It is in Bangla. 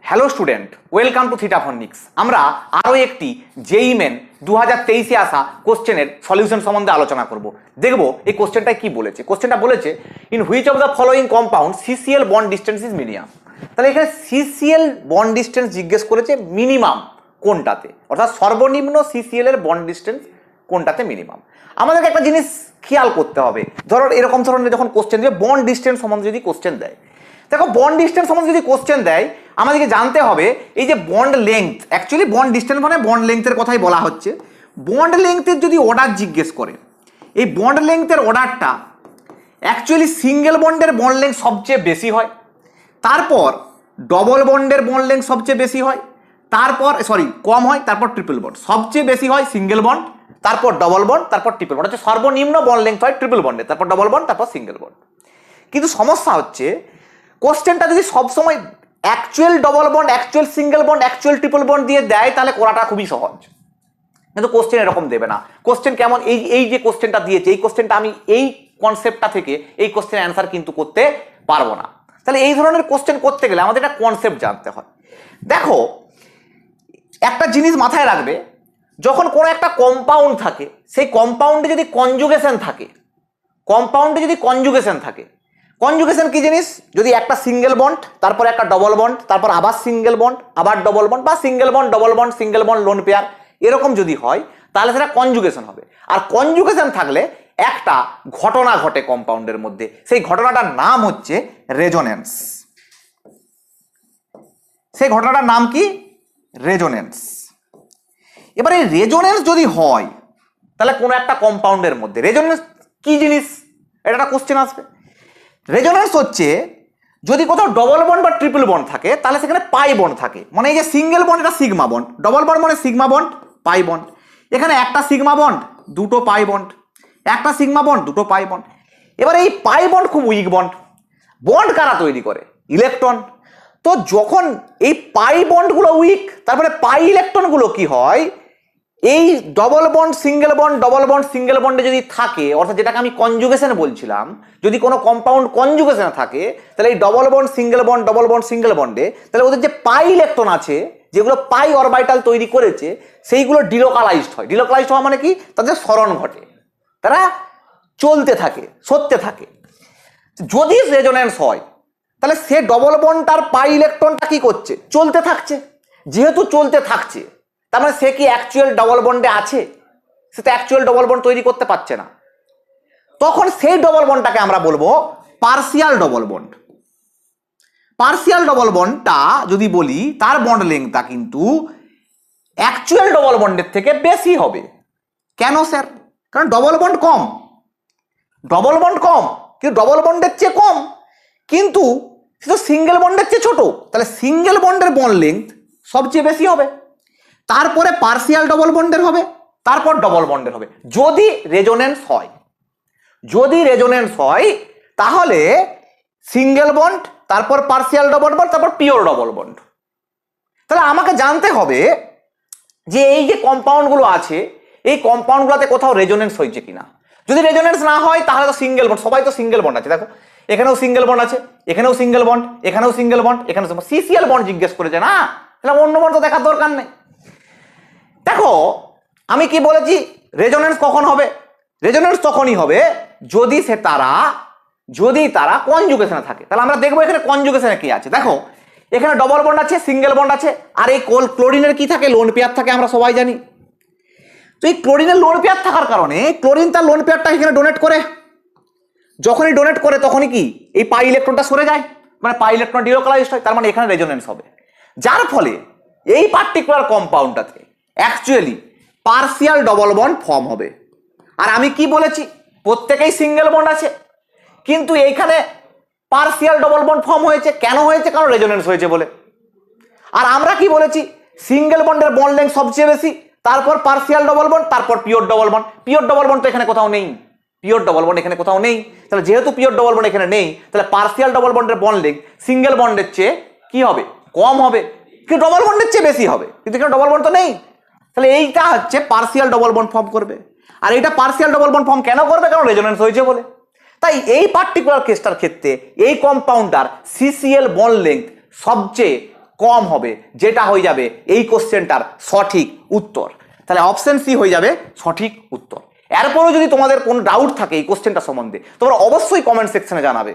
Hello student, welcome to theta ফনিক্স। আমরা আরও একটি জেই মেন 2023-এ আসা কোশ্চেনের সলিউশন সম্বন্ধে আলোচনা করব। দেখব এই কোশ্চেনটায় কি বলেছে। কোশ্চেনটা বলেছে in which of the following compound CCl bond distance is minimum. তাহলে এখানে সিসিএল বন্ড ডিস্টেন্স জিজ্ঞেস করেছে মিনিমাম কোনটাতে, অর্থাৎ সর্বনিম্ন সিসিএল এর বন্ড ডিস্টেন্স কোনটাতে মিনিমাম। আমাদেরকে একটা জিনিস খেয়াল করতে হবে, ধরো এরকম ধরনের যখন কোশ্চেন দেবে বন্ড ডিস্টেন্স সম্বন্ধে যদি কোশ্চেন দেয়, দেখো বন্ড ডিস্টেন্স সম্বন্ধে যদি কোশ্চেন দেয় আমাদেরকে জানতে হবে এই যে bond length, actually bond distance মানে বন্ড লেংথের কথাই বলা হচ্ছে। বন্ড লেংথের যদি অর্ডার জিজ্ঞেস করে, এই বন্ড লেংথের অর্ডারটা অ্যাকচুয়ালি সিঙ্গেল বন্ডের বন্ড লেংথ সবচেয়ে বেশি হয়, তারপর ডবল বন্ডের বন্ড লেংথ সবচেয়ে বেশি হয়, তারপর কম হয়, তারপর ট্রিপল বন্ড। সবচেয়ে বেশি হয় সিঙ্গেল বন্ড, তারপর ডবল বন্ড, তারপর ট্রিপল বন্ড। হচ্ছে সর্বনিম্ন বন্ড লেংথ হয় ট্রিপল বন্ডে, তারপর ডবল বন্ড, তারপর সিঙ্গেল বন্ড। কিন্তু সমস্যা হচ্ছে কোশ্চেনটা যদি সবসময় actual double bond, actual single bond, actual triple bond দিয়ে দেয় তাহলে করাটা খুবই সহজ, কিন্তু কোশ্চেন এরকম দেবে না। কোশ্চেন কেমন, এই যে কোশ্চেনটা দিয়েছে, এই কোশ্চেনটা আমি এই কনসেপ্টটা থেকে এই কোশ্চেনের অ্যান্সার কিন্তু করতে পারবো না। তাহলে এই ধরনের কোশ্চেন করতে গেলে আমাদের একটা কনসেপ্ট জানতে হয়। দেখো একটা জিনিস মাথায় রাখবে, যখন কোনো একটা কম্পাউন্ড থাকে সেই কম্পাউন্ডে যদি কনজুগেশন থাকে, কনজুগেশন কি জিনিস, যদি একটা সিঙ্গেল বন্ড, তারপর একটা ডবল বন্ড, তারপর আবার সিঙ্গেল বন্ড, আবার ডবল বন্ড, বা single bond double bond, single bond lone pair, এরকম যদি হয় তাহলে সেটা কনজুগেশন হবে। আর কনজুগেশন থাকলে একটা ঘটনা ঘটে কম্পাউন্ডের মধ্যে, সেই ঘটনাটার নাম হচ্ছে রেজোনেন্স। সেই ঘটনাটার নাম কি? রেজোনেন্স। এবার এই রেজোনেন্স যদি হয় তাহলে কোনো একটা কম্পাউন্ডের মধ্যে, রেজোনেন্স কি জিনিস এটা একটা কোশ্চেন আসবে। রেজোনেন্স হচ্ছে যদি কোথাও ডবল বন্ড বা ট্রিপল বন্ড থাকে তাহলে সেখানে পাই বন্ড থাকে, মানে এই যে সিঙ্গেল বন্ড এটা সিগমা বন্ড, ডবল বন্ড মানে সিগমা বন্ড পাই বন্ড। এখানে একটা সিগমা বন্ড দুটো পাই বন্ড, একটা সিগমা বন্ড দুটো পাই বন্ড। এবার এই পাই বন্ড খুব উইক বন্ড। বন্ড কারা তৈরি করে? ইলেকট্রন। তো যখন এই পাই বন্ডগুলো উইক, তারপরে পাই ইলেকট্রনগুলো কি হয়, এই double bond single bond, double bond single বন্ডে যদি থাকে, অর্থাৎ যেটাকে আমি কনজুগেশন বলছিলাম, যদি কোনো কম্পাউন্ড কনজুগেশনে থাকে তাহলে এই double bond single bond, double bond single বন্ডে তাহলে ওদের যে পাই ইলেকট্রন আছে, যেগুলো পাই অরবিটাল তৈরি করেছে, সেইগুলো ডিলোকালাইজড হয়। ডিলোকালাইজড হওয়া মানে কি? তাদের স্মরণ ঘটে, তারা চলতে থাকে, সরতে থাকে। যদি রেজোনেন্স হয় তাহলে সে ডবল বন্ডটার পাই ইলেকট্রনটা কি করছে? চলতে থাকছে। যেহেতু চলতে থাকছে তার মানে সে কি অ্যাকচুয়াল ডবল বন্ডে আছে? সে তো অ্যাকচুয়াল ডবল বন্ড তৈরি করতে পারছে না। তখন সেই ডবল বন্ডটাকে আমরা বলবো partial double bond. Partial double বন্ডটা যদি বলি তার বন্ড লেংথটা কিন্তু অ্যাকচুয়াল ডবল বন্ডের থেকে বেশি হবে। কেন স্যার? কারণ ডবল বন্ড কম, কিন্তু ডবল বন্ডের চেয়ে কম, কিন্তু সে তো সিঙ্গেল বন্ডের চেয়ে ছোট, তাহলে সিঙ্গেল বন্ডের বন্ড লেংথ সবচেয়ে বেশি হবে, তারপরে পার্সিয়াল ডবল বন্ডের হবে, তারপর ডবল বন্ডের হবে। যদি রেজোনেন্স হয় তাহলে সিঙ্গেল বন্ড, তারপর পার্সিয়াল ডবল বন্ড, তারপর পিওর ডবল বন্ড। তাহলে আমাকে জানতে হবে যে এই যে কম্পাউন্ডগুলো আছে এই কম্পাউন্ডগুলোতে কোথাও রেজোনেন্স হয়েছে কিনা। যদি রেজোনেন্স না হয় তাহলে তো সিঙ্গেল বন্ড, সবাই তো সিঙ্গেল বন্ড আছে। দেখো এখানেও সিঙ্গেল বন্ড আছে, এখানেও সিঙ্গেল বন্ড, এখানেও সিঙ্গেল বন্ড, এখানেও সিসিএল বন্ড জিজ্ঞেস করেছে না, তাহলে অন্য বন্ড তো দেখার দরকার নেই। দেখো আমি কি বলেছি, রেজোনেন্স কখন হবে? রেজোনেন্স তখনই হবে যদি তারা কনজুগেশনে থাকে। তাহলে আমরা দেখবো এখানে কনজুগেশনে কি আছে। দেখো এখানে ডবল বন্ড আছে, সিঙ্গেল বন্ড আছে, আর এই ক্লোরিনের কি থাকে? লোন পেয়ার থাকে, আমরা সবাই জানি। তো এই ক্লোরিনের লোন পেয়ার থাকার কারণে ক্লোরিন তার লোন পেয়ারটা এখানে ডোনেট করে। যখনই ডোনেট করে তখনই কি এই পাই ইলেকট্রনটা সরে যায়, মানে পাই ইলেকট্রন ডিলোকালাইজড হয়, তার মানে এখানে রেজোনেন্স হবে। যার ফলে এই পার্টিকুলার কম্পাউন্ডটাতে actually partial double bond form হবে। আর আমি কি বলেছি, প্রত্যেকেই সিঙ্গেল বন্ড আছে, কিন্তু এইখানে পার্সিয়াল ডবল বন্ড ফর্ম হয়েছে। কেন হয়েছে? কারণ রেজোনেন্স হয়েছে বলে। আর আমরা কি বলেছি, সিঙ্গেল বন্ডের বন্ড লেংথ সবচেয়ে বেশি, তারপর পার্সিয়াল ডবল বন্ড, তারপর pure double bond. Pure double bond তো এখানে কোথাও নেই, তাহলে যেহেতু পিওর ডবল বন্ড এখানে নেই, তাহলে পার্সিয়াল ডবল বন্ডের বন্ড লেংথ সিঙ্গেল বন্ডের চেয়ে কি হবে? কম হবে, কিন্তু ডবল বন্ডের চেয়ে বেশি হবে, কিন্তু এখানে ডবল বন্ড তো নেই। তাহলে এইটা হচ্ছে পার্সিয়াল ডবল বন্ড ফর্ম করবে। আর এইটা পার্সিয়াল ডবল বন্ড ফর্ম কেন করবে? কারণ রেজোনেন্স হয়েছে বলে। তাই এই পার্টিকুলার কেসটার ক্ষেত্রে এই কম্পাউন্ডার সিসিএল বন্ড লেংথ সবচেয়ে কম হবে, যেটা হয়ে যাবে এই কোশ্চেনটার সঠিক উত্তর। তাহলে অপশন সি হয়ে যাবে সঠিক উত্তর। এরপরেও যদি তোমাদের কোনো ডাউট থাকে এই কোশ্চেনটা সম্বন্ধে তোমরা অবশ্যই কমেন্ট সেকশনে জানাবে।